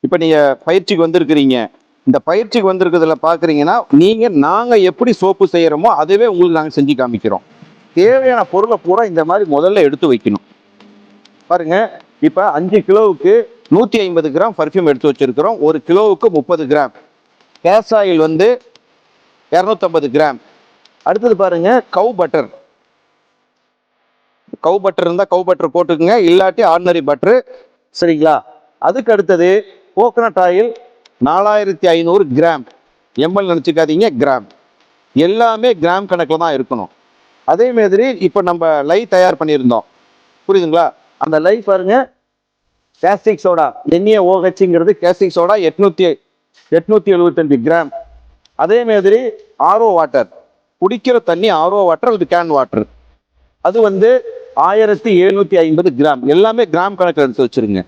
இப்போ நீங்கள் பயிற்சிக்கு வந்திருக்கிறீங்க. இந்த பயிற்சிக்கு வந்திருக்கிறதுல பார்க்குறீங்கன்னா, நாங்கள் எப்படி சோப்பு செய்கிறோமோ அதுவே உங்களுக்கு நாங்கள் செஞ்சு காமிக்கிறோம். தேவையான பொருளை பூரா இந்த மாதிரி முதல்ல எடுத்து வைக்கணும். பாருங்க, இப்போ 5 கிலோவுக்கு 150 கிராம் பர்ஃப்யூம் எடுத்து வச்சிருக்கிறோம். 1 கிலோவுக்கு 30 கிராம். கேஸ் ஆயில் வந்து 250 கிராம். அடுத்தது பாருங்க, கவு பட்டர். கவு பட்டர் இருந்தால் கவு பட்டர் போட்டுக்குங்க, இல்லாட்டி ஆர்டினரி பட்டரு. சரிங்களா? அதுக்கு அடுத்தது கோகனட் ஆயில் 4500 கிராம். எம்எல் நினச்சிக்காதீங்க, கிராம். எல்லாமே கிராம் கணக்கில் தான் இருக்கணும். அதே மாதிரி இப்போ நம்ம லை தயார் பண்ணியிருந்தோம், புரியுதுங்களா? அந்த லை பாருங்க, கேஸ்டிக் சோடா NaOHங்கிறது கேஸ்டிக் சோடா 875 கிராம். அதே மாதிரி ஆர்ஓ வாட்டர், குடிக்கிற தண்ணி ஆர்ஓ வாட்டர் அல்லது கேன் வாட்டர், அது வந்து 1750 கிராம். எல்லாமே கிராம் கணக்கில் எடுத்து வச்சிருங்க.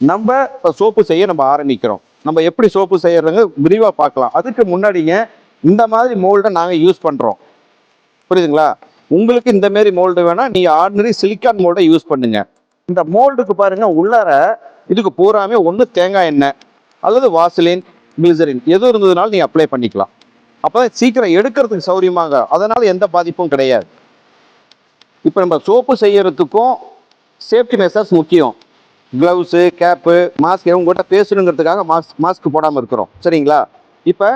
நம்ம இப்போ சோப்பு செய்ய நம்ம ஆரம்பிக்கிறோம். நம்ம எப்படி சோப்பு செய்யறதுங்க விரிவாக பார்க்கலாம். அதுக்கு முன்னாடிங்க இந்த மாதிரி மோல்டை நாங்கள் யூஸ் பண்ணுறோம், புரியுதுங்களா? உங்களுக்கு இந்த மாதிரி மோல்டு வேணா நீங்க ஆர்டினரி சிலிக்கான் மோல்டை யூஸ் பண்ணுங்க. இந்த மோல்டுக்கு பாருங்க, உள்ளார இதுக்கு பூராமே ஒன்று தேங்காய் எண்ணெய் அல்லது வாசலின், கிளிசரின் எது இருந்ததுனாலும் நீங்க அப்ளை பண்ணிக்கலாம். அப்பதான் சீக்கிரம் எடுக்கிறதுக்கு சௌரியமாக, அதனால எந்த பாதிப்பும் கிடையாது. இப்போ நம்ம சோப்பு செய்யறதுக்கும் சேஃப்டி மெஷர்ஸ் முக்கியம். கிளவுஸு, கேப்பு, மாஸ்க் உங்கள்கிட்ட பேசணுங்கிறதுக்காக மாஸ்க் போடாமல் இருக்கிறோம், சரிங்களா? இப்போ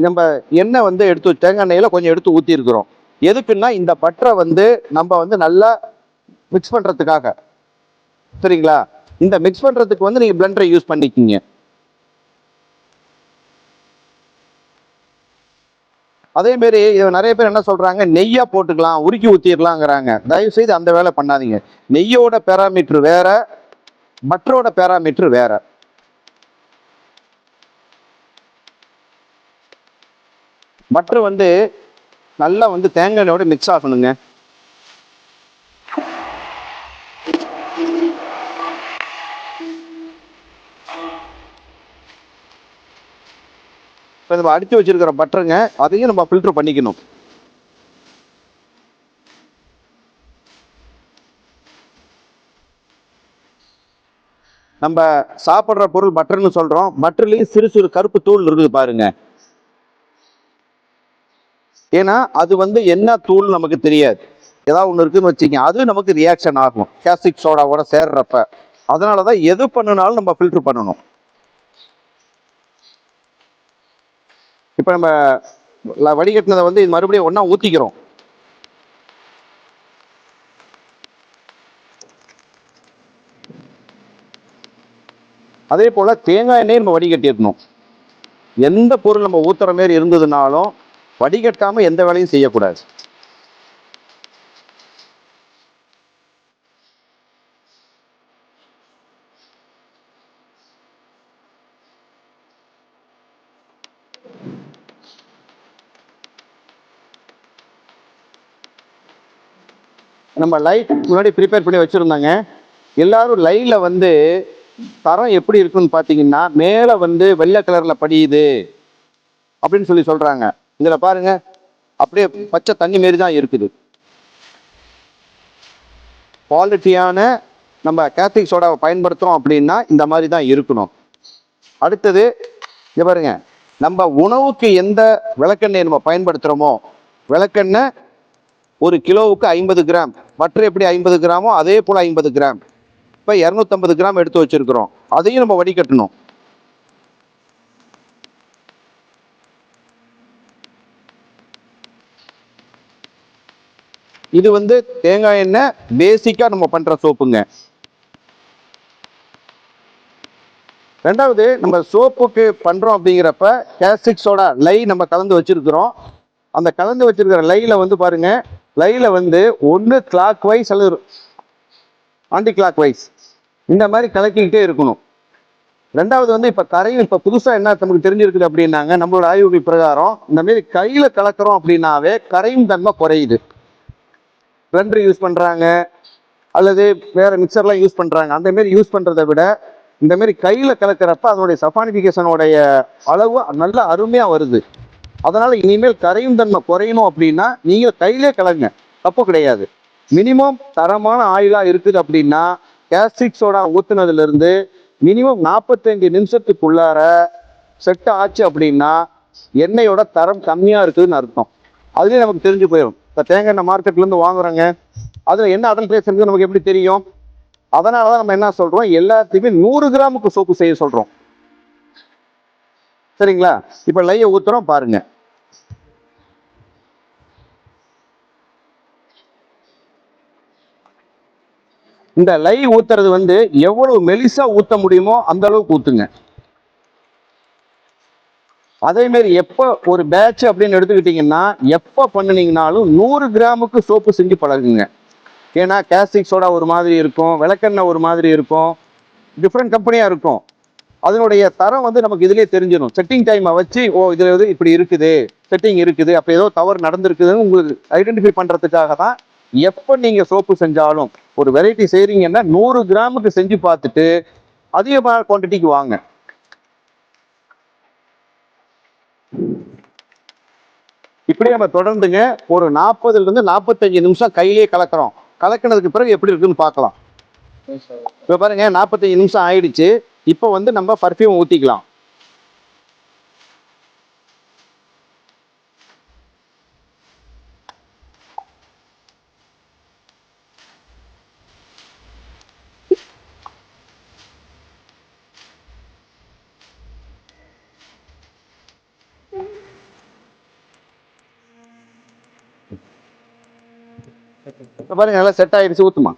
நம்ம எண்ணெய் வந்து தேங்காய் எண்ணெயில் கொஞ்சம் எடுத்து ஊற்றி இருக்கிறோம். எதுக்குன்னா இந்த பட்டரை வந்து நம்ம வந்து நல்லா மிக்ஸ் பண்ணுறதுக்காக, சரிங்களா? இந்த மிக்ஸ் பண்ணுறதுக்கு வந்து நீங்கள் பிளெண்டரை யூஸ் பண்ணிக்கிங்க. அதே மாதிரி நிறைய பேர் என்ன சொல்றாங்க, நெய்யா போட்டுக்கலாம், உருக்கி ஊற்றிடலாங்கிறாங்க. தயவு செய்து அந்த வேலை பண்ணாதீங்க. நெய்யோட பேராமீட்டர் வேற, பட்டரோட பேராமீட்டர் வேற. பட்டர் வந்து நல்லா வந்து தேங்காய் எண்ணெயோட மிக்ஸ் ஆகணுங்க. இப்போ நம்ம அடித்து வச்சிருக்கிற பட்டருங்க, அதையும் நம்ம ஃபில்டர் பண்ணிக்கணும். நம்ம சாப்பிட்ற பொருள் பட்டர்னு சொல்றோம். பட்டர்லயும் சிறு சிறு கருப்பு தூள் இருக்குது பாருங்க. ஏன்னா அது வந்து என்ன தூள் நமக்கு தெரியாது. ஏதாவது ஒன்று இருக்குன்னு வச்சுக்கோங்க, அது நமக்கு ரியாக்ஷன் ஆகும் கேஸ்டிக் சோடாவோட சேர்றப்ப. அதனாலதான் எது பண்ணினாலும் நம்ம ஃபில்டர் பண்ணணும். இப்ப நம்ம வடிகட்டினதை வந்து இது மறுபடியும் ஒன்னா ஊத்திக்கிறோம். அதே போல தேங்காய் எண்ணெய் நம்ம வடிகட்டிடணும். எந்த பொருள் நம்ம ஊத்துற மாதிரி இருந்ததுனாலும் வடிகட்டாம எந்த வேலையும் செய்யக்கூடாது. நம்ம லைட் முன்னாடி ப்ரிப்பேர் பண்ணி வச்சிருந்தாங்க. எல்லாரும் லைவ்ல வந்து தரம் எப்படி இருக்குன்னு பாத்தீங்கன்னா, மேல வந்து வெள்ளை கலர்ல படியுது அப்படின்னு சொல்றாங்க. இதுல பாருங்க, அப்படியே பச்சை தண்ணி மாரி தான் இருக்குது. குவாலிட்டியான நம்ம கேஸ்டிக் சோடாவை பயன்படுத்துறோம் அப்படின்னா இந்த மாதிரி தான் இருக்கணும். அடுத்தது இங்க பாருங்க, நம்ம உணவுக்கு எந்த விளக்கெண்ணெய் நம்ம பயன்படுத்துறோமோ, விளக்கெண்ணெய் 1 கிலோவுக்கு 50 கிராம், பட்டர் எப்படி 50 கிராமோ அதே போல 50 கிராம். இப்போ 250 கிராம் எடுத்து வச்சிருக்கிறோம். அதையும் நம்ம வடிகட்டணும். இது வந்து தேங்காய் எண்ணெய் பேசிக்கா நம்ம பண்ற சோப்புங்க. ரெண்டாவது, நம்ம சோப்புக்கு பண்றோம் அப்படிங்கிறப்ப கேஸ்டிக் சோடா லை நம்ம கலந்து வச்சிருக்கிறோம். அந்த கலந்து வச்சிருக்கிற லைல வந்து பாருங்க, லைல வந்து ஒன்று கிளாக் வைஸ் அல்லது ஆன்டி கிளாக் வைஸ் இந்த மாதிரி கலக்கிக்கிட்டே இருக்கணும். ரெண்டாவது வந்து இப்ப கரையும், இப்ப புதுசா என்ன நமக்கு தெரிஞ்சிருக்குது அப்படின்னாங்க, நம்மளோட ஆய்வுகள் பிரகாரம் இந்த மாதிரி கையில கலக்கிறோம் அப்படின்னாவே கரையும் தன்மை குறையுது. பிளெண்டர் யூஸ் பண்றாங்க அல்லது வேற மிக்சர்லாம் யூஸ் பண்றாங்க. அந்த மாதிரி யூஸ் பண்றதை விட இந்த மாதிரி கையில கலக்கிறப்ப அதனுடைய சஃபானிஃபிகேஷனுடைய அளவு நல்லா அருமையா வருது. அதனால இனிமேல் கரையும் தன்மை குறையணும் அப்படின்னா நீங்க கையிலே கலங்க, தப்பு கிடையாது. மினிமம் தரமான ஆயிலா இருக்குது அப்படின்னா கேஸ்டிக் சோடா ஊத்துனதுல இருந்து மினிமம் 45 நிமிஷத்துக்குள்ளார செட் ஆச்சு அப்படின்னா எண்ணெயோட தரம் கம்மியா இருக்குதுன்னு அர்த்தம். அதுலேயே நமக்கு தெரிஞ்சு போயிடும். இப்போ தேங்காய் எண்ணெய் மார்க்கெட்ல இருந்து வாங்குறாங்க, அதுல என்ன அடல்ட்ரேஷன் இருக்கு நமக்கு எப்படி தெரியும்? அதனாலதான் நம்ம என்ன சொல்றோம், எல்லாத்தையுமே 100 கிராமுக்கு சோப்பு செய்ய சொல்றோம். சரிங்களா? இப்ப லைய ஊத்துறோம் பாருங்க. இந்த லை ஊத்துறது வந்து எவ்வளவு மெலிசா ஊத்த முடியுமோ அந்த அளவுக்கு ஊத்துங்க. அதே மாதிரி எப்ப ஒரு பேட்ச் அப்படின்னு எடுத்துக்கிட்டீங்கன்னா எப்ப பண்ணுனீங்கனாலும் 100 கிராமுக்கு சோப்பு செஞ்சு பழகுங்க. ஏன்னா கேஸ்டிக் சோடா ஒரு மாதிரி இருக்கும், விளக்கெண்ணெய் ஒரு மாதிரி இருக்கும், டிஃப்ரெண்ட் கம்பெனியா இருக்கும். அதனுடைய தரம் வந்து நமக்கு இதுலயே தெரிஞ்சிடும். செட்டிங் டைமை வச்சு ஓ இதுல வந்து இப்படி இருக்குது, செட்டிங் இருக்குது, அப்ப ஏதோ தவறு நடந்திருக்குதுன்னு உங்களுக்கு ஐடென்டிஃபை பண்றதுக்காக தான் எப்ப நீங்க சோப்பு செஞ்சாலும் ஒரு வெரைட்டி செய்றீங்கன்னா 100 கிராமுக்கு செஞ்சு பார்த்துட்டு அதிகமான குவான்டிட்டிக்கு வாங்க. இப்படியே நம்ம தொடர்ந்துங்க ஒரு 40ல இருந்து 45 நிமிஷம் கையிலேயே கலக்கிறோம். கலக்கினதுக்கு பிறகு எப்படி இருக்குன்னு பார்க்கலாம். இப்ப பாருங்க 45 நிமிஷம் ஆயிடுச்சு. இப்போ வந்து நம்ம பர்ஃப்யூம் ஊத்திக்கலாம். பாருங்க நல்லா செட் ஆயிடுச்சு, ஊத்துமா.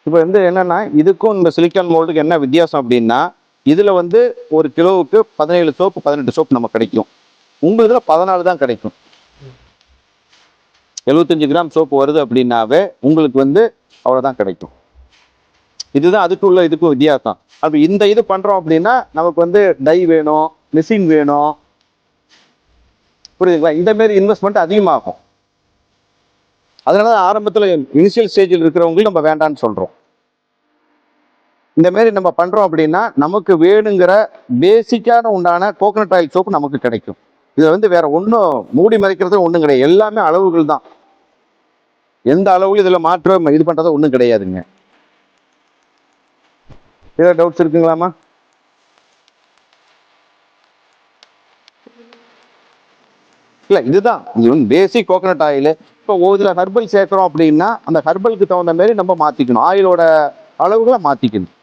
இப்போ வந்து என்னன்னா இதுக்கும் இந்த சிலிக்கான் மோல்டுக்கு என்ன வித்தியாசம் அப்படின்னா இதுல வந்து ஒரு கிலோவுக்கு 17 சோப்பு 18 சோப்பு நம்ம கிடைக்கும். உங்க இதுல 14 தான் கிடைக்கும். 75 கிராம் சோப்பு வருது அப்படின்னாவே உங்களுக்கு வந்து அவ்வளவுதான் கிடைக்கும். இதுதான் அதுக்குள்ள இதுக்கும் வித்தியாசம். அப்ப இந்த இது பண்றோம் அப்படின்னா நமக்கு வந்து டை வேணும், மிஷின் வேணும், புரியுதுங்களா? இந்த மாதிரி இன்வெஸ்ட்மெண்ட் அதிகமாகும். அதனாலதான் ஆரம்பத்துல இனிஷியல் ஸ்டேஜில் இருக்கிறவங்களுக்கு நம்ம வேண்டாம்னு சொல்றோம். இந்த மாதிரி நம்ம பண்றோம் அப்படின்னா நமக்கு வேணுங்கிற பேசிக்கான உண்டான கோகனட் ஆயில் சோப்பு நமக்கு கிடைக்கும். இது வந்து வேற ஒன்றும் மூடி மறைக்கிறது ஒன்றும் கிடையாது, எல்லாமே அளவுகள் தான். எந்த அளவுக்கு இதுல மாற்றம் இது பண்றது ஒன்றும் கிடையாதுங்க. ஏதாவது டவுட்ஸ் இருக்குங்களாமா? இல்ல இதுதான் இது பேசிக் கோகனட் ஆயில். இப்போ இதுல ஹர்பல் சேர்க்கிறோம் அப்படின்னா அந்த ஹர்பலுக்கு தகுந்த மாதிரி நம்ம மாத்திக்கணும், ஆயிலோட அளவுகளை மாத்திக்கணும்.